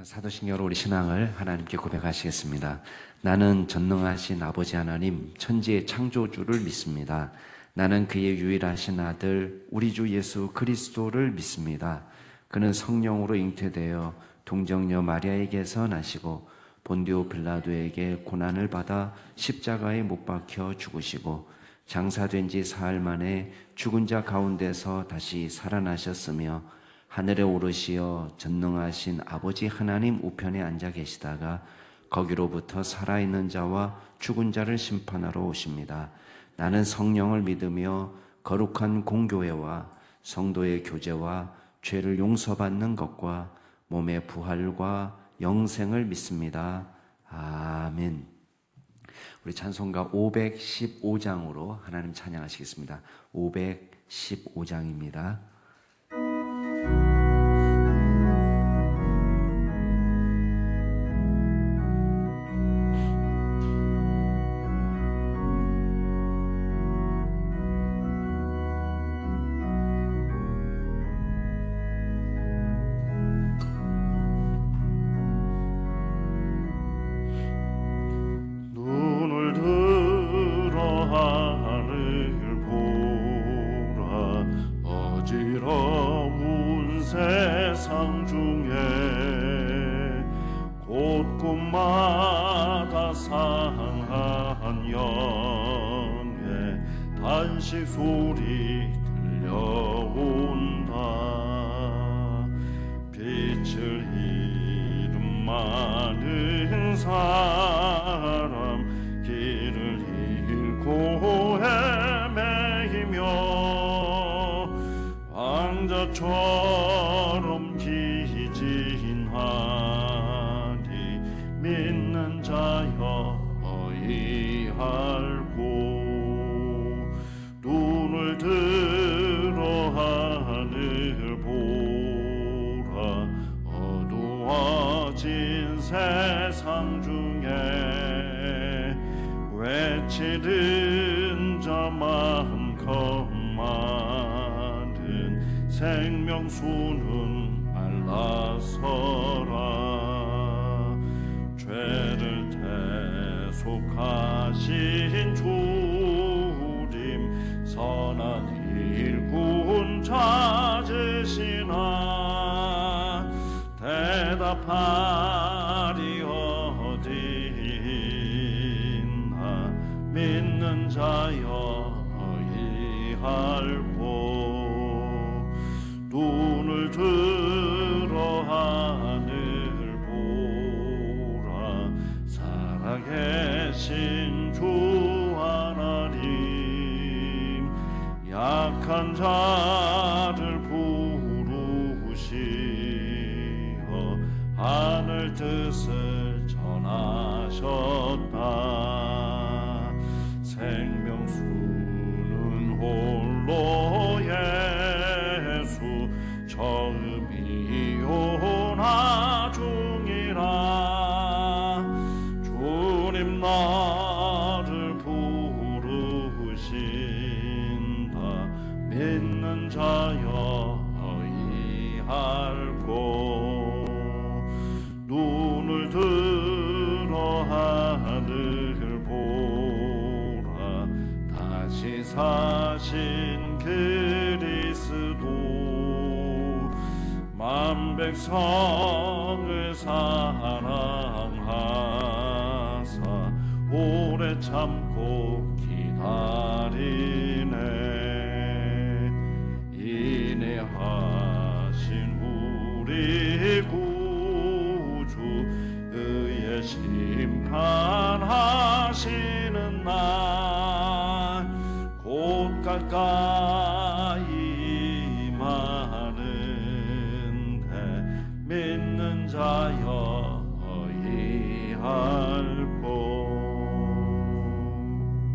사도신경으로 우리 신앙을 하나님께 고백하시겠습니다. 나는 전능하신 아버지 하나님, 천지의 창조주를 믿습니다. 나는 그의 유일하신 아들, 우리 주 예수 그리스도를 믿습니다. 그는 성령으로 잉태되어 동정녀 마리아에게서 나시고 본디오 빌라도에게 고난을 받아 십자가에 못 박혀 죽으시고 장사된 지 사흘 만에 죽은 자 가운데서 다시 살아나셨으며 하늘에 오르시어 전능하신 아버지 하나님 우편에 앉아 계시다가 거기로부터 살아있는 자와 죽은 자를 심판하러 오십니다. 나는 성령을 믿으며 거룩한 공교회와 성도의 교제와 죄를 용서받는 것과 몸의 부활과 영생을 믿습니다. 아멘. 우리 찬송가 515장으로 하나님 찬양하시겠습니다. 515장입니다. 세상 중에 곳곳마다 상한 영의 단식 소리 들려온다. 빛을 잃은 많은 사람 길을 잃고 헤매이며 왕자처럼 기진하리. 믿는 자여 어이할고 눈을 들어 하늘 보라. 어두워진 세상 중에 외치는 자만큼 생명수는 말라서라. 죄를 대속하신 주님 선한 일꾼 찾으시나. 대답하리 어디있나. 믿는 자여 어이할고 눈을 들어 하늘 보라. 살아계신 주 하나님 약한 자를 부르시어 하늘 뜻을 전하셨다. 생명수는 홀로 처음이요 나중이라. 주님 나를 부르신다. 믿는 자여 어이할고 눈을 들어 하늘 보라. 다시 사신 그리스도 만 백성을 사랑하사 오래 참고 기다리네. 인내하신 우리 구주 의의 심판하시는 날 곧 가까이 믿는 자여 어이할고.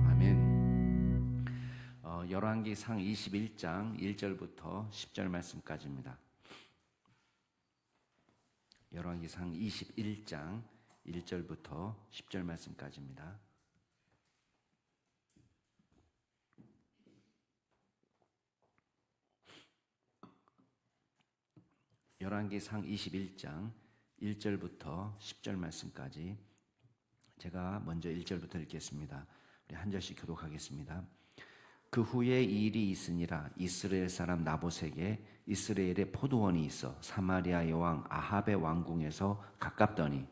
아멘. 열왕기상 21장 1절부터 10절 말씀까지입니다. 열왕기상 21장 1절부터 10절 말씀까지입니다. 열왕기상 21장 1절부터 10절 말씀까지 제가 먼저 1절부터 읽겠습니다. 우리 한 절씩 교독하겠습니다. 그 후에 이 일이 있으니라. 이스라엘 사람 나봇에게 이스라엘의 포도원이 있어 사마리아의 왕 아합의 왕궁에서 가깝더니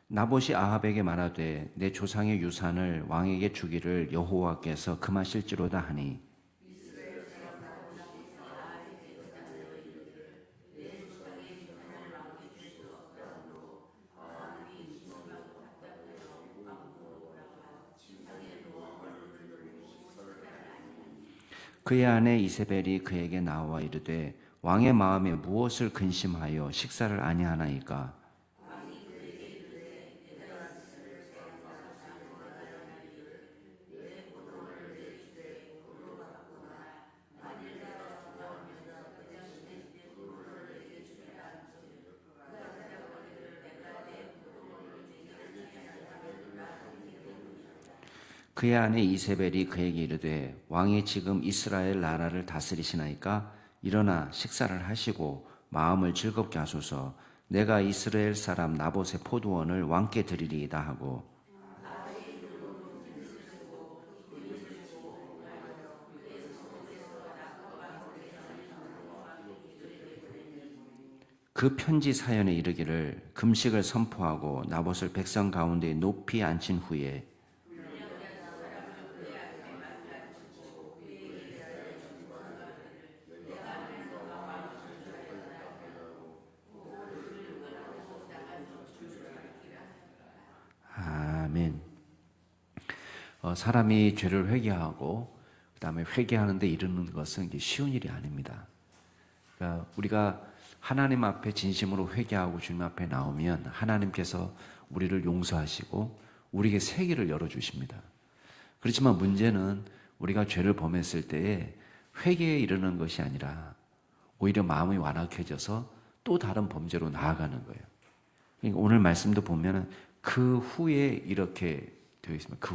나봇이 아합에게 말하되 내 조상의 유산을 왕에게 주기를 여호와께서 금하실지로다 하니 그의 아내 이세벨이 그에게 나와 이르되 왕의 마음에 무엇을 근심하여 식사를 아니하나이까. 그의 아내 이세벨이 그에게 이르되 왕이 지금 이스라엘 나라를 다스리시나이까. 일어나 식사를 하시고 마음을 즐겁게 하소서. 내가 이스라엘 사람 나봇의 포도원을 왕께 드리리이다 하고 그 편지 사연에 이르기를 금식을 선포하고 나봇을 백성 가운데 높이 앉힌 후에 아멘. 사람이 죄를 회개하고 그 다음에 회개하는데 이르는 것은 쉬운 일이 아닙니다. 그러니까 우리가 하나님 앞에 진심으로 회개하고 주님 앞에 나오면 하나님께서 우리를 용서하시고 우리에게 새 길을 열어주십니다. 그렇지만 문제는 우리가 죄를 범했을 때에 회개에 이르는 것이 아니라 오히려 마음이 완악해져서 또 다른 범죄로 나아가는 거예요. 그러니까 오늘 말씀도 보면 그 후에 이렇게 되어 있습니다.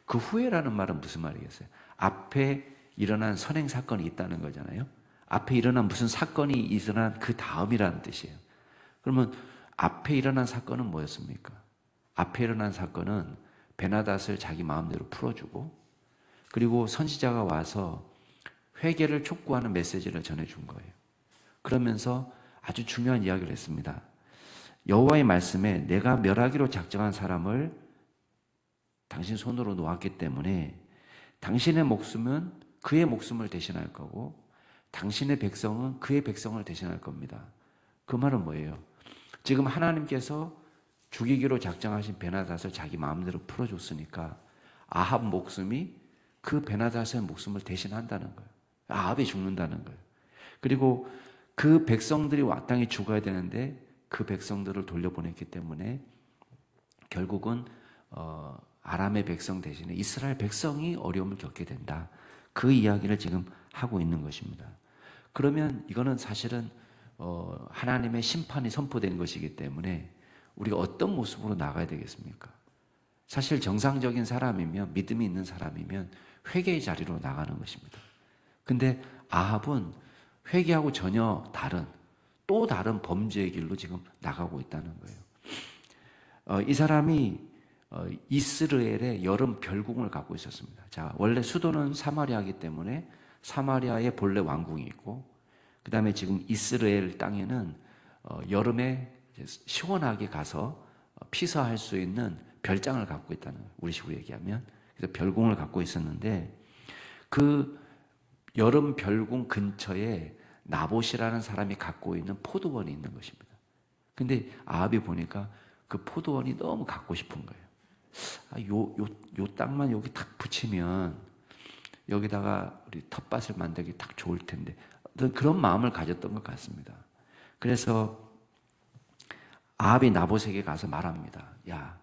그 후에라는 말은 무슨 말이겠어요? 앞에 일어난 선행 사건이 있다는 거잖아요. 앞에 일어난 무슨 사건이 일어난 그 다음이라는 뜻이에요. 그러면 앞에 일어난 사건은 뭐였습니까? 앞에 일어난 사건은 베나닷을 자기 마음대로 풀어주고 그리고 선지자가 와서 회개를 촉구하는 메시지를 전해준 거예요. 그러면서 아주 중요한 이야기를 했습니다. 여호와의 말씀에 내가 멸하기로 작정한 사람을 당신 손으로 놓았기 때문에 당신의 목숨은 그의 목숨을 대신할 거고 당신의 백성은 그의 백성을 대신할 겁니다. 그 말은 뭐예요? 지금 하나님께서 죽이기로 작정하신 베나닷을 자기 마음대로 풀어줬으니까 아합 목숨이 그 베나닷의 목숨을 대신한다는 거예요. 아합이 죽는다는 거예요. 그리고 그 백성들이 마땅히 죽어야 되는데 그 백성들을 돌려보냈기 때문에 결국은 아람의 백성 대신에 이스라엘 백성이 어려움을 겪게 된다. 그 이야기를 지금 하고 있는 것입니다. 그러면 이거는 사실은 하나님의 심판이 선포된 것이기 때문에 우리가 어떤 모습으로 나가야 되겠습니까? 사실 정상적인 사람이면 믿음이 있는 사람이면 회개의 자리로 나가는 것입니다. 근데 아합은 회개하고 전혀 다른 또 다른 범죄의 길로 지금 나가고 있다는 거예요. 이 사람이 이스라엘의 여름 별궁을 갖고 있었습니다. 자, 원래 수도는 사마리아이기 때문에 사마리아에 본래 왕궁이 있고 그 다음에 지금 이스라엘 땅에는 여름에 시원하게 가서 피서할 수 있는 별장을 갖고 있다는 거예요. 우리식으로 얘기하면. 그래서 별궁을 갖고 있었는데 그 여름 별궁 근처에 나봇이라는 사람이 갖고 있는 포도원이 있는 것입니다. 근데 아합이 보니까 그 포도원이 너무 갖고 싶은 거예요. 요 땅만 여기 딱 붙이면 여기다가 우리 텃밭을 만들기 딱 좋을 텐데 그런 마음을 가졌던 것 같습니다. 그래서 아합이 나봇에게 가서 말합니다. 야,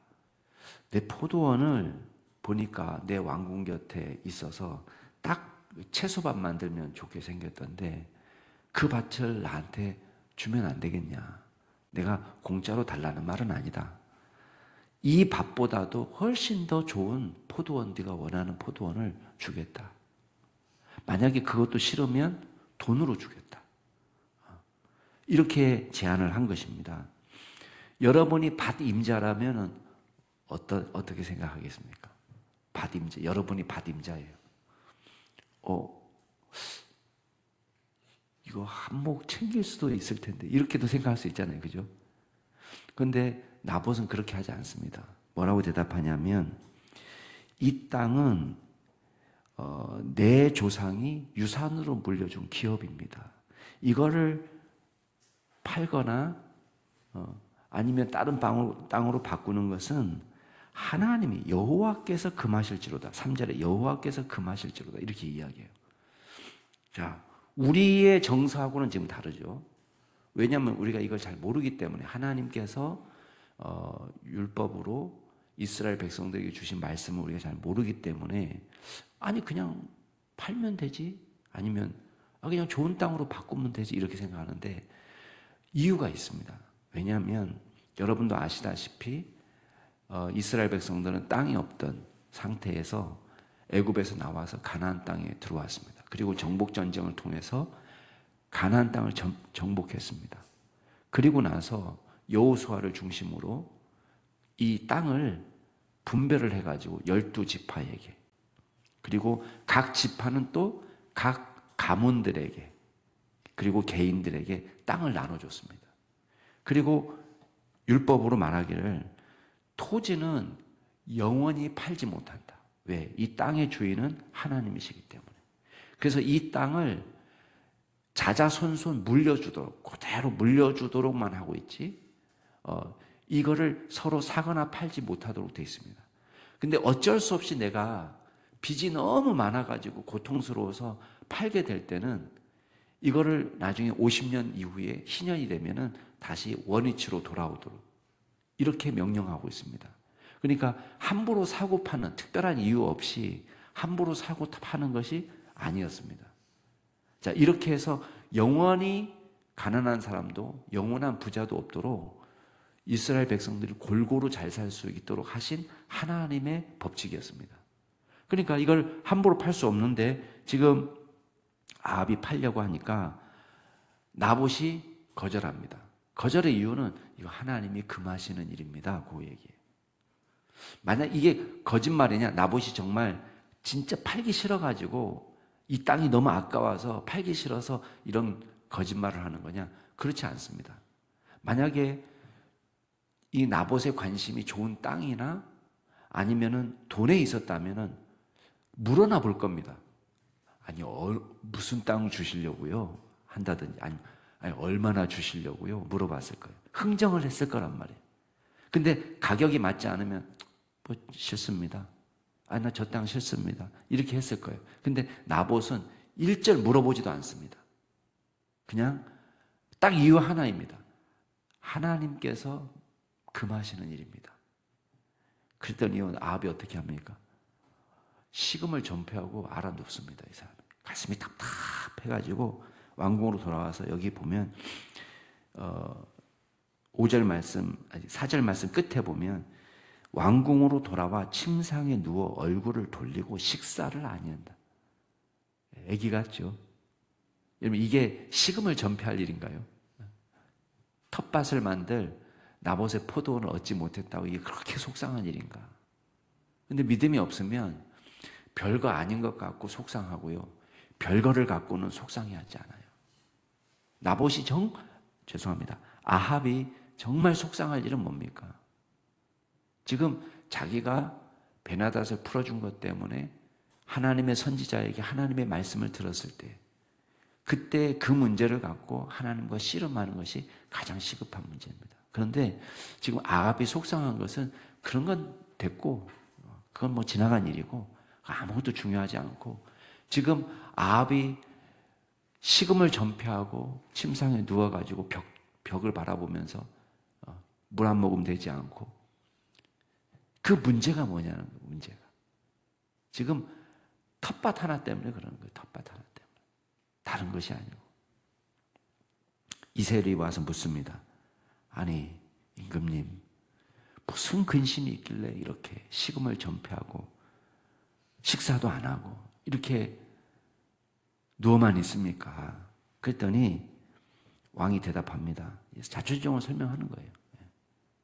내 포도원을 보니까 내 왕궁 곁에 있어서 딱 채소밭 만들면 좋게 생겼던데 그 밭을 나한테 주면 안 되겠냐? 내가 공짜로 달라는 말은 아니다. 이 밭보다도 훨씬 더 좋은 포도원, 네가 원하는 포도원을 주겠다. 만약에 그것도 싫으면 돈으로 주겠다. 이렇게 제안을 한 것입니다. 여러분이 밭 임자라면 어떻게 생각하겠습니까? 밭 임자, 여러분이 밭 임자예요. 이거 한몫 챙길 수도 있을 텐데 이렇게도 생각할 수 있잖아요, 그죠? 그런데 나봇은 그렇게 하지 않습니다. 뭐라고 대답하냐면 이 땅은 내 조상이 유산으로 물려준 기업입니다. 이거를 팔거나 아니면 다른 땅으로 바꾸는 것은 하나님이 여호와께서 금하실지로다. 3절에 여호와께서 금하실지로다. 이렇게 이야기해요. 자, 우리의 정서하고는 지금 다르죠. 왜냐하면 우리가 이걸 잘 모르기 때문에 하나님께서 율법으로 이스라엘 백성들에게 주신 말씀을 우리가 잘 모르기 때문에 아니 그냥 팔면 되지 아니면 그냥 좋은 땅으로 바꾸면 되지 이렇게 생각하는데 이유가 있습니다. 왜냐하면 여러분도 아시다시피 이스라엘 백성들은 땅이 없던 상태에서 애굽에서 나와서 가나안 땅에 들어왔습니다. 그리고 정복 전쟁을 통해서 가나안 땅을 정복했습니다. 그리고 나서 여호수아를 중심으로 이 땅을 분배를 해가지고 12지파에게 그리고 각 지파는 또 각 가문들에게 그리고 개인들에게 땅을 나눠줬습니다. 그리고 율법으로 말하기를 토지는 영원히 팔지 못한다. 왜? 이 땅의 주인은 하나님이시기 때문에. 그래서 이 땅을 자자손손 물려주도록 그대로 물려주도록만 하고 있지 이거를 서로 사거나 팔지 못하도록 되어 있습니다. 근데 어쩔 수 없이 내가 빚이 너무 많아가지고 고통스러워서 팔게 될 때는 이거를 나중에 50년 이후에 희년이 되면은 다시 원위치로 돌아오도록 이렇게 명령하고 있습니다. 그러니까 함부로 사고 파는 특별한 이유 없이 함부로 사고 파는 것이 아니었습니다. 자, 이렇게 해서 영원히 가난한 사람도 영원한 부자도 없도록 이스라엘 백성들이 골고루 잘 살 수 있도록 하신 하나님의 법칙이었습니다. 그러니까 이걸 함부로 팔 수 없는데 지금 아합이 팔려고 하니까 나봇이 거절합니다. 거절의 이유는 이거 하나님이 금하시는 일입니다. 그 얘기예요. 만약 이게 거짓말이냐 나봇이 정말 진짜 팔기 싫어가지고 이 땅이 너무 아까워서 팔기 싫어서 이런 거짓말을 하는 거냐? 그렇지 않습니다. 만약에 이 나봇의 관심이 좋은 땅이나 아니면은 돈에 있었다면은 물어나 볼 겁니다. 아니 무슨 땅을 주시려고요? 한다든지 아니 얼마나 주시려고요? 물어봤을 거예요. 흥정을 했을 거란 말이에요. 근데 가격이 맞지 않으면 뭐 싫습니다. 아니 나 저 땅 싫습니다. 이렇게 했을 거예요. 근데 나봇은 일절 물어보지도 않습니다. 그냥 딱 이유 하나입니다. 하나님께서 금하시는 일입니다. 그랬더니 아합이 어떻게 합니까? 식음을 전폐하고 알아눕습니다. 이 사람이 가슴이 답답해가지고 왕궁으로 돌아와서 여기 보면 5절 말씀, 4절 말씀 끝에 보면 왕궁으로 돌아와 침상에 누워 얼굴을 돌리고 식사를 아니한다. 애기 같죠? 여러분 이게 식음을 전폐할 일인가요? 텃밭을 만들 나봇의 포도원을 얻지 못했다고 이게 그렇게 속상한 일인가? 근데 믿음이 없으면 별거 아닌 것 같고 속상하고요. 별거를 갖고는 속상해하지 않아요. 나봇이 죄송합니다. 아합이 정말 속상할 일은 뭡니까? 지금 자기가 베나닷을 풀어준 것 때문에 하나님의 선지자에게 하나님의 말씀을 들었을 때 그때 그 문제를 갖고 하나님과 씨름하는 것이 가장 시급한 문제입니다. 그런데 지금 아합이 속상한 것은 그런 건 됐고 그건 뭐 지나간 일이고 아무것도 중요하지 않고 지금 아합이 식음을 전폐하고 침상에 누워가지고 벽을 바라보면서 물 한 모금 되지 않고 그 문제가 뭐냐는 거예요. 문제가 지금 텃밭 하나 때문에 그러는 거예요. 텃밭 하나 때문에 다른 것이 아니고 이세벨이 와서 묻습니다. 아니, 임금님, 무슨 근심이 있길래 이렇게 식음을 전폐하고 식사도 안 하고 이렇게 누워만 있습니까? 그랬더니 왕이 대답합니다. 자초지종을 설명하는 거예요.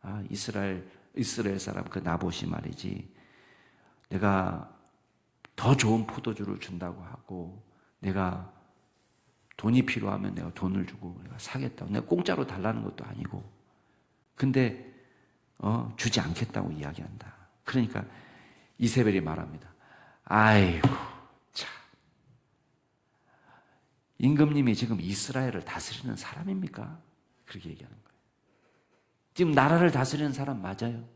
아, 이스라엘 사람 그 나봇이 말이지, 내가 더 좋은 포도주를 준다고 하고, 내가 돈이 필요하면 내가 돈을 주고 내가 사겠다고, 내가 공짜로 달라는 것도 아니고, 근데 주지 않겠다고 이야기한다. 그러니까 이세벨이 말합니다. 아이고, 참, 임금님이 지금 이스라엘을 다스리는 사람입니까? 그렇게 얘기하는 거예요. 지금 나라를 다스리는 사람 맞아요.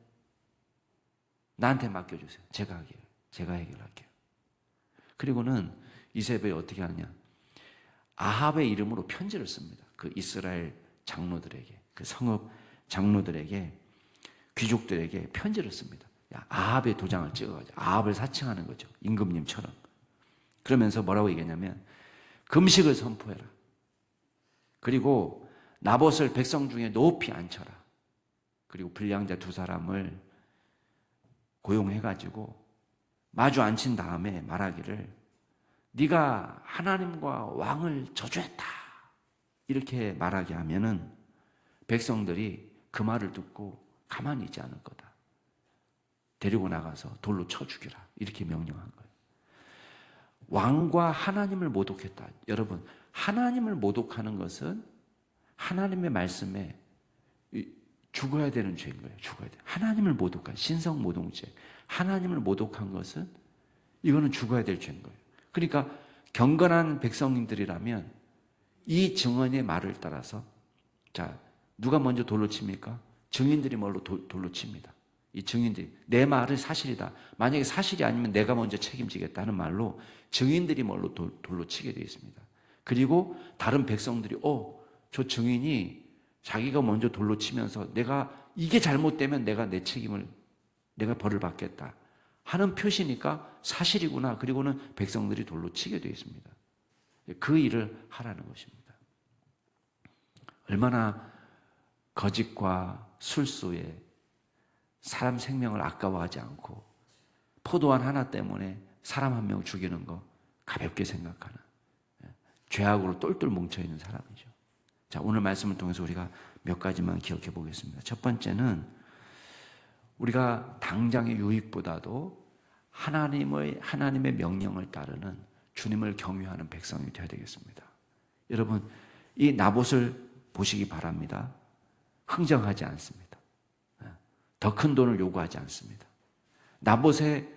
나한테 맡겨주세요. 제가 해결할게요. 그리고는 이세벨이 어떻게 하느냐, 아합의 이름으로 편지를 씁니다. 그 이스라엘 장로들에게, 그 성읍 장로들에게, 귀족들에게 편지를 씁니다. 아합의 도장을 찍어가지고 아합을 사칭하는 거죠. 임금님처럼. 그러면서 뭐라고 얘기했냐면, 금식을 선포해라. 그리고 나봇을 백성 중에 높이 앉혀라. 그리고 불량자 2사람을 고용해가지고 마주 앉힌 다음에 말하기를, 네가 하나님과 왕을 저주했다, 이렇게 말하게 하면은 백성들이 그 말을 듣고 가만히 있지 않을 거다. 데리고 나가서 돌로 쳐 죽이라, 이렇게 명령한 거예요. 왕과 하나님을 모독했다. 여러분, 하나님을 모독하는 것은 하나님의 말씀에 죽어야 되는 죄인 거예요. 죽어야 돼. 하나님을 모독한, 신성 모독죄. 하나님을 모독한 것은 이거는 죽어야 될 죄인 거예요. 그러니까 경건한 백성님들이라면 이 증언의 말을 따라서, 자, 누가 먼저 돌로 칩니까? 증인들이 뭘로 돌로 칩니다. 이 증인들이 내 말은 사실이다, 만약에 사실이 아니면 내가 먼저 책임지겠다는 말로 증인들이 뭘로 돌로 치게 되어 있습니다. 그리고 다른 백성들이 저 증인이 자기가 먼저 돌로 치면서 내가 이게 잘못되면 내가 내 책임을, 내가 벌을 받겠다 하는 표시니까 사실이구나. 그리고는 백성들이 돌로 치게 되어 있습니다. 그 일을 하라는 것입니다. 얼마나 거짓과 술수에 사람 생명을 아까워하지 않고 포도원 하나 때문에 사람 한 명 죽이는 거 가볍게 생각하는, 죄악으로 똘똘 뭉쳐있는 사람이죠. 자, 오늘 말씀을 통해서 우리가 몇 가지만 기억해 보겠습니다. 첫 번째는 우리가 당장의 유익보다도 하나님의 명령을 따르는 주님을 경외하는 백성이 되어야 되겠습니다. 여러분, 이 나봇을 보시기 바랍니다. 흥정하지 않습니다. 더 큰 돈을 요구하지 않습니다. 나봇의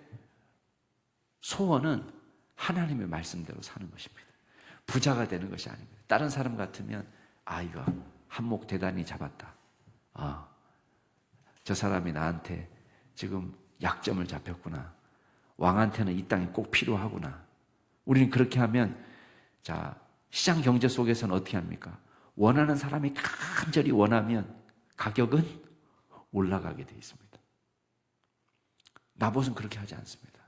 소원은 하나님의 말씀대로 사는 것입니다. 부자가 되는 것이 아닙니다. 다른 사람 같으면 이거 한몫 대단히 잡았다. 저 사람이 나한테 지금 약점을 잡혔구나. 왕한테는 이 땅이 꼭 필요하구나. 우리는 그렇게 하면, 자, 시장 경제 속에서는 어떻게 합니까? 원하는 사람이 간절히 원하면 가격은 올라가게 되어 있습니다. 나봇은 그렇게 하지 않습니다.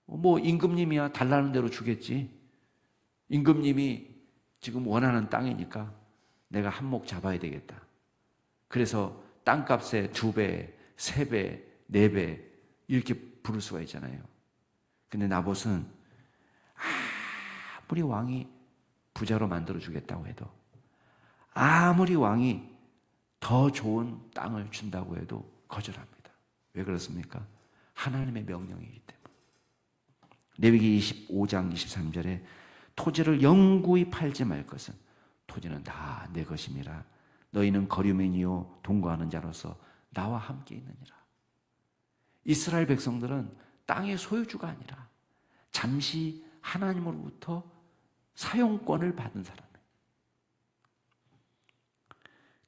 임금님이야 달라는 대로 주겠지. 임금님이 지금 원하는 땅이니까 내가 한몫 잡아야 되겠다. 그래서 땅값의 2배, 3배, 4배 이렇게 부를 수가 있잖아요. 근데 나봇은 아무리 왕이 부자로 만들어주겠다고 해도, 아무리 왕이 더 좋은 땅을 준다고 해도 거절합니다. 왜 그렇습니까? 하나님의 명령이기 때문에. 레위기 25장 23절에 토지를 영구히 팔지 말 것은 토지는 다 내 것임이라. 너희는 거류민이요 동거하는 자로서 나와 함께 있느니라. 이스라엘 백성들은 땅의 소유주가 아니라 잠시 하나님으로부터 사용권을 받은 사람이에요.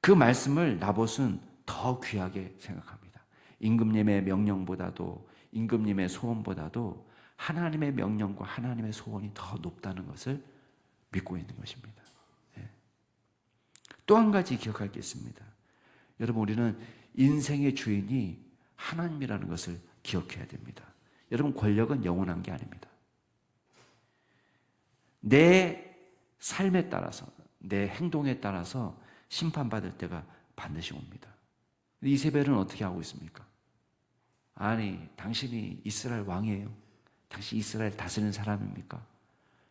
그 말씀을 나봇은 더 귀하게 생각합니다. 임금님의 명령보다도, 임금님의 소원보다도 하나님의 명령과 하나님의 소원이 더 높다는 것을 믿고 있는 것입니다. 또 한 가지 기억할 게 있습니다. 여러분, 우리는 인생의 주인이 하나님이라는 것을 기억해야 됩니다. 여러분, 권력은 영원한 게 아닙니다. 내 삶에 따라서, 내 행동에 따라서 심판받을 때가 반드시 옵니다. 이세벨은 어떻게 하고 있습니까? 아니, 당신이 이스라엘 왕이에요. 당신 이스라엘 다스리는 사람입니까?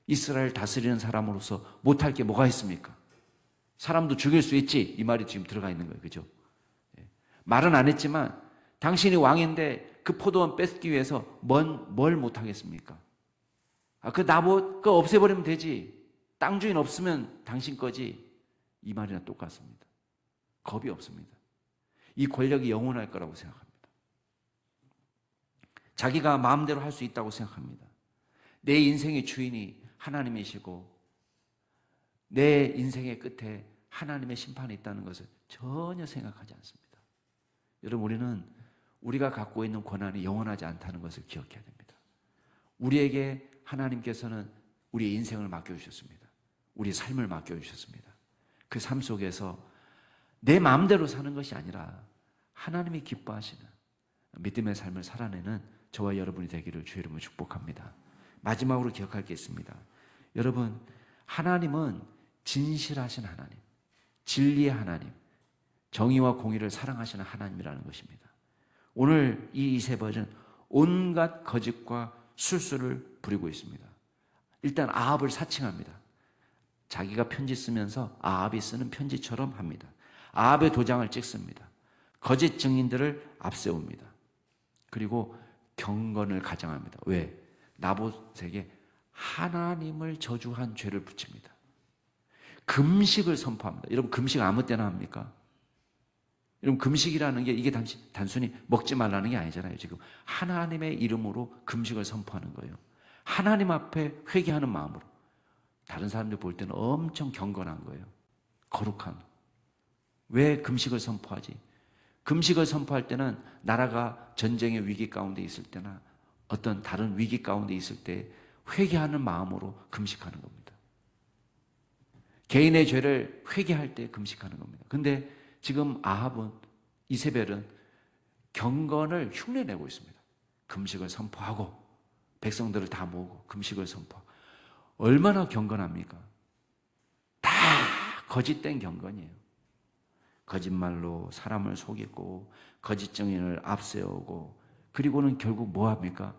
이스라엘 다스리는 사람으로서 못할 게 뭐가 있습니까? 사람도 죽일 수 있지. 이 말이 지금 들어가 있는 거예요. 그죠? 말은 안 했지만 당신이 왕인데 그 포도원 뺏기 위해서 뭘 못하겠습니까? 그 나봇 그거 없애버리면 되지. 땅 주인 없으면 당신 거지. 이 말이랑 똑같습니다. 겁이 없습니다. 이 권력이 영원할 거라고 생각합니다. 자기가 마음대로 할 수 있다고 생각합니다. 내 인생의 주인이 하나님이시고 내 인생의 끝에 하나님의 심판이 있다는 것을 전혀 생각하지 않습니다. 여러분, 우리는 우리가 갖고 있는 권한이 영원하지 않다는 것을 기억해야 됩니다. 우리에게 하나님께서는 우리의 인생을 맡겨주셨습니다. 우리의 삶을 맡겨주셨습니다. 그 삶 속에서 내 마음대로 사는 것이 아니라 하나님이 기뻐하시는 믿음의 삶을 살아내는 저와 여러분이 되기를 주의 이름으로 축복합니다. 마지막으로 기억할 게 있습니다. 여러분, 하나님은 진실하신 하나님, 진리의 하나님, 정의와 공의를 사랑하시는 하나님이라는 것입니다. 오늘 이 이세벨은 온갖 거짓과 술수를 부리고 있습니다. 일단 아합을 사칭합니다. 자기가 편지 쓰면서 아합이 쓰는 편지처럼 합니다. 아합의 도장을 찍습니다. 거짓 증인들을 앞세웁니다. 그리고 경건을 가장합니다. 왜? 나봇에게 하나님을 저주한 죄를 붙입니다. 금식을 선포합니다. 여러분, 금식 아무 때나 합니까? 여러분, 금식이라는 게 이게 단순히 먹지 말라는 게 아니잖아요. 지금 하나님의 이름으로 금식을 선포하는 거예요. 하나님 앞에 회개하는 마음으로. 다른 사람들 볼 때는 엄청 경건한 거예요. 거룩한. 왜 금식을 선포하지? 금식을 선포할 때는 나라가 전쟁의 위기 가운데 있을 때나 어떤 다른 위기 가운데 있을 때 회개하는 마음으로 금식하는 겁니다. 개인의 죄를 회개할 때 금식하는 겁니다. 근데 지금 아합은, 이세벨은 경건을 흉내내고 있습니다. 금식을 선포하고 백성들을 다 모으고 금식을 선포하고. 얼마나 경건합니까? 다 거짓된 경건이에요. 거짓말로 사람을 속이고 거짓 증인을 앞세우고, 그리고는 결국 뭐 합니까?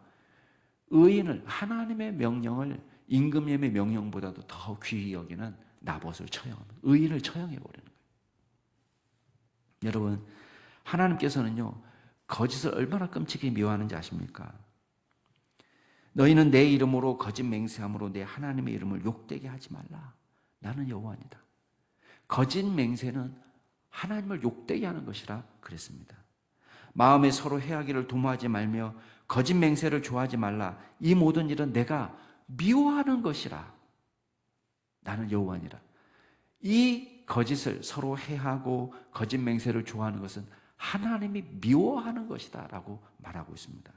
의인을, 하나님의 명령을 임금님의 명령보다도 더 귀히 여기는 나봇을 처형합니다. 의인을 처형해버리는 거예요. 여러분, 하나님께서는요, 거짓을 얼마나 끔찍히 미워하는지 아십니까? 너희는 내 이름으로 거짓 맹세함으로 내 하나님의 이름을 욕되게 하지 말라. 나는 여호와니다. 거짓 맹세는 하나님을 욕되게 하는 것이라 그랬습니다. 마음에 서로 해하기를 도모하지 말며 거짓 맹세를 좋아하지 말라. 이 모든 일은 내가 미워하는 것이라. 나는 여호와니라. 이 거짓을 서로 해하고 거짓 맹세를 좋아하는 것은 하나님이 미워하는 것이다 라고 말하고 있습니다.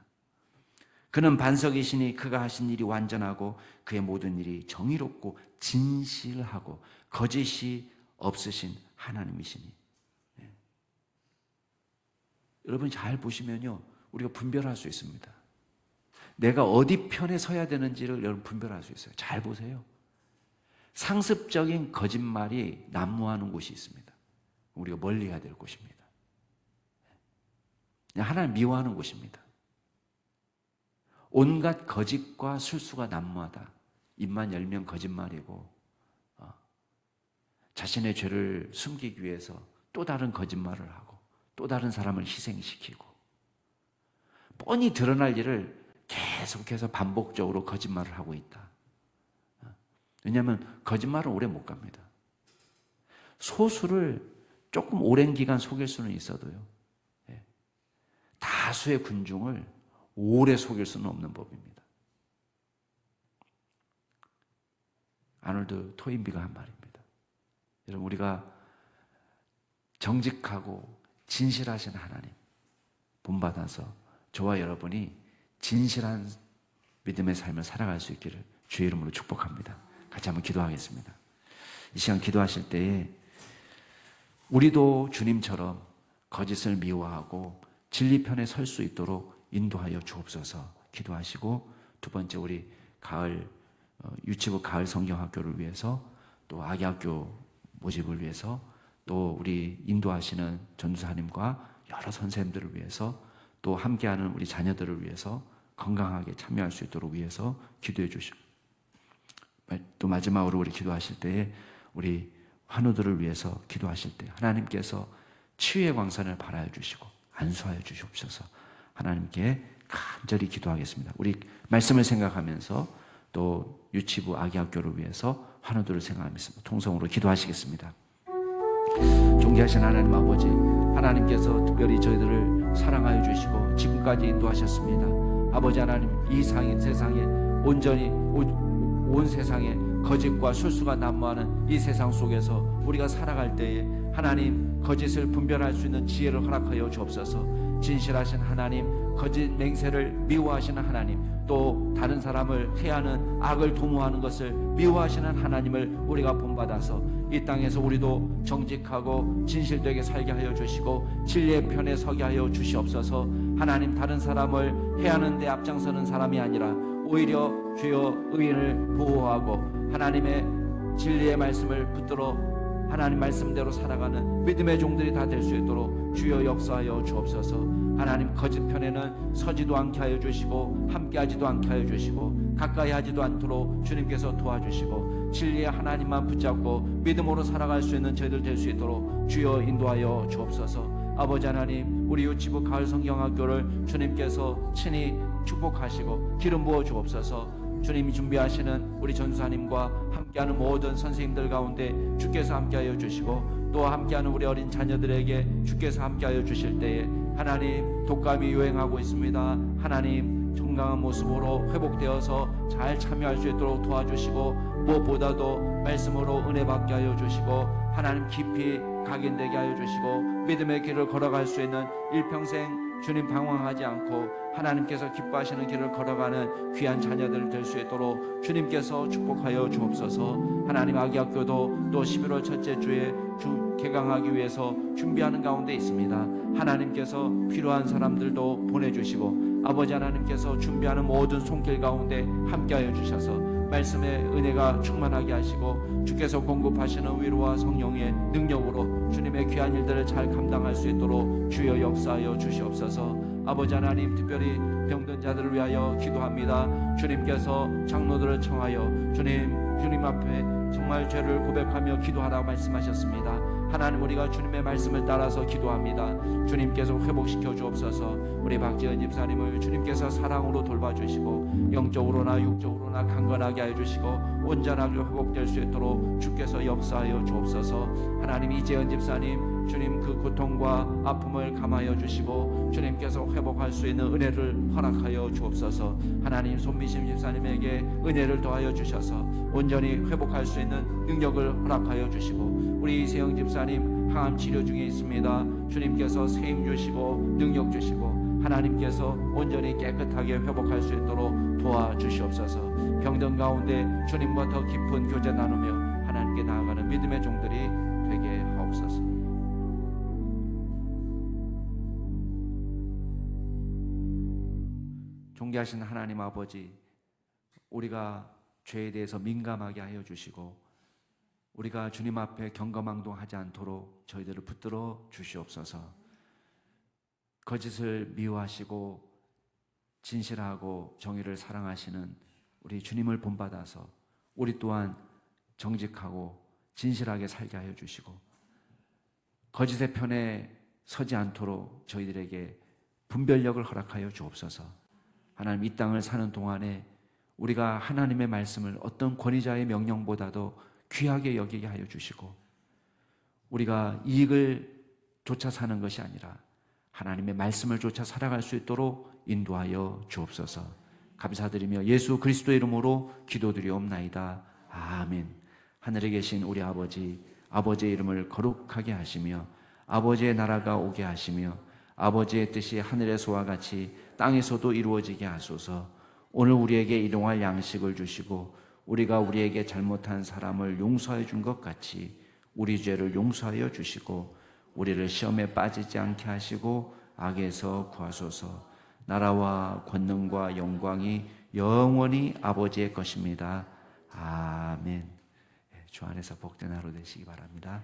그는 반석이시니 그가 하신 일이 완전하고 그의 모든 일이 정의롭고 진실하고 거짓이 없으신 하나님이시니. 네. 여러분, 잘 보시면요, 우리가 분별할 수 있습니다. 내가 어디 편에 서야 되는지를 여러분 분별할 수 있어요. 잘 보세요. 상습적인 거짓말이 난무하는 곳이 있습니다. 우리가 멀리 해야 될 곳입니다. 하나님 미워하는 곳입니다. 온갖 거짓과 술수가 난무하다. 입만 열면 거짓말이고, 자신의 죄를 숨기기 위해서 또 다른 거짓말을 하고 또 다른 사람을 희생시키고, 뻔히 드러날 일을 계속해서 반복적으로 거짓말을 하고 있다. 왜냐하면 거짓말은 오래 못 갑니다. 소수를 조금 오랜 기간 속일 수는 있어도요, 다수의 군중을 오래 속일 수는 없는 법입니다. 아놀드 토인비가 한 말입니다. 여러분, 우리가 정직하고 진실하신 하나님 본받아서 저와 여러분이 진실한 믿음의 삶을 살아갈 수 있기를 주의 이름으로 축복합니다. 같이 한번 기도하겠습니다. 이 시간 기도하실 때에 우리도 주님처럼 거짓을 미워하고 진리 편에 설 수 있도록 인도하여 주옵소서 기도하시고, 두 번째, 우리 가을 유치부 가을 성경학교를 위해서 또 아기학교 모집을 위해서, 또 우리 인도하시는 전도사님과 여러 선생님들을 위해서, 또 함께하는 우리 자녀들을 위해서 건강하게 참여할 수 있도록 위해서 기도해 주시고, 또 마지막으로 우리 기도하실 때에 우리 환우들을 위해서 기도하실 때 하나님께서 치유의 광선을 발하여 주시고 안수하여 주시옵소서. 하나님께 간절히 기도하겠습니다. 우리 말씀을 생각하면서 또 유치부 아기학교를 위해서 환우들을 생각하면서 통성으로 기도하시겠습니다. 존귀하신 하나님 아버지, 하나님께서 특별히 저희들을 사랑하여 주시고 지금까지 인도하셨습니다. 아버지 하나님, 이 세상에 온전히 온 세상에 거짓과 술수가 난무하는 이 세상 속에서 우리가 살아갈 때에 하나님, 거짓을 분별할 수 있는 지혜를 허락하여 주옵소서. 진실하신 하나님, 거짓 맹세를 미워하시는 하나님, 또 다른 사람을 해하는 악을 도모하는 것을 미워하시는 하나님을 우리가 본받아서 이 땅에서 우리도 정직하고 진실되게 살게 하여 주시고 진리의 편에 서게 하여 주시옵소서. 하나님, 다른 사람을 해하는 데 앞장서는 사람이 아니라 오히려 주여 의인을 보호하고 하나님의 진리의 말씀을 붙들어 하나님 말씀대로 살아가는 믿음의 종들이 다 될 수 있도록 주여 역사하여 주옵소서. 하나님, 거짓 편에는 서지도 않게 하여 주시고 함께하지도 않게 하여 주시고 가까이 하지도 않도록 주님께서 도와주시고 진리의 하나님만 붙잡고 믿음으로 살아갈 수 있는 저희들 될 수 있도록 주여 인도하여 주옵소서. 아버지 하나님, 우리 유치부 가을 성경학교를 주님께서 친히 축복하시고 기름 부어 주옵소서. 주님이 준비하시는 우리 전도사님과 함께하는 모든 선생님들 가운데 주께서 함께하여 주시고 또 함께하는 우리 어린 자녀들에게 주께서 함께하여 주실 때에 하나님, 독감이 유행하고 있습니다. 하나님, 건강한 모습으로 회복되어서 잘 참여할 수 있도록 도와주시고 무엇보다도 말씀으로 은혜 받게 하여 주시고 하나님 깊이 각인되게 하여 주시고 믿음의 길을 걸어갈 수 있는 일평생 주님 방황하지 않고 하나님께서 기뻐하시는 길을 걸어가는 귀한 자녀들 될 수 있도록 주님께서 축복하여 주옵소서. 하나님, 아기학교도 또 11월 첫째 주에 개강하기 위해서 준비하는 가운데 있습니다. 하나님께서 필요한 사람들도 보내주시고 아버지 하나님께서 준비하는 모든 손길 가운데 함께하여 주셔서 말씀의 은혜가 충만하게 하시고 주께서 공급하시는 위로와 성령의 능력으로 주님의 귀한 일들을 잘 감당할 수 있도록 주여 역사하여 주시옵소서. 아버지 하나님, 특별히 병든 자들을 위하여 기도합니다. 주님께서 장로들을 청하여 주님 앞에 정말 죄를 고백하며 기도하라고 말씀하셨습니다. 하나님, 우리가 주님의 말씀을 따라서 기도합니다. 주님께서 회복시켜 주옵소서. 우리 박지은 집사님을 주님께서 사랑으로 돌봐주시고 영적으로나 육적으로나 강건하게 하여 주시고 온전하게 회복될 수 있도록 주께서 역사하여 주옵소서. 하나님, 이재은 집사님 주님 그 고통과 아픔을 감하여 주시고 주님께서 회복할 수 있는 은혜를 허락하여 주옵소서. 하나님, 손미심 집사님에게 은혜를 더하여 주셔서 온전히 회복할 수 있는 능력을 허락하여 주시고 우리 이세영 집사님 항암 치료 중에 있습니다. 주님께서 세임 주시고 능력 주시고 하나님께서 온전히 깨끗하게 회복할 수 있도록 도와주시옵소서. 병든 가운데 주님과 더 깊은 교제 나누며 하나님께 나아가는 믿음의 종들이 되게 하옵소서. 존귀하신 하나님 아버지, 우리가 죄에 대해서 민감하게 하여 주시고 우리가 주님 앞에 경거망동하지 않도록 저희들을 붙들어 주시옵소서. 거짓을 미워하시고 진실하고 정의를 사랑하시는 우리 주님을 본받아서 우리 또한 정직하고 진실하게 살게 하여 주시고 거짓의 편에 서지 않도록 저희들에게 분별력을 허락하여 주옵소서. 하나님, 이 땅을 사는 동안에 우리가 하나님의 말씀을 어떤 권위자의 명령보다도 귀하게 여기게 하여 주시고 우리가 이익을 쫓아 사는 것이 아니라 하나님의 말씀을 쫓아 살아갈 수 있도록 인도하여 주옵소서. 감사드리며 예수 그리스도의 이름으로 기도드리옵나이다. 아멘. 하늘에 계신 우리 아버지, 아버지의 이름을 거룩하게 하시며 아버지의 나라가 오게 하시며 아버지의 뜻이 하늘에서와 같이 땅에서도 이루어지게 하소서. 오늘 우리에게 일용할 양식을 주시고 우리가 우리에게 잘못한 사람을 용서해 준 것 같이 우리 죄를 용서하여 주시고 우리를 시험에 빠지지 않게 하시고 악에서 구하소서. 나라와 권능과 영광이 영원히 아버지의 것입니다. 아멘. 주 안에서 복된 하루 되시기 바랍니다.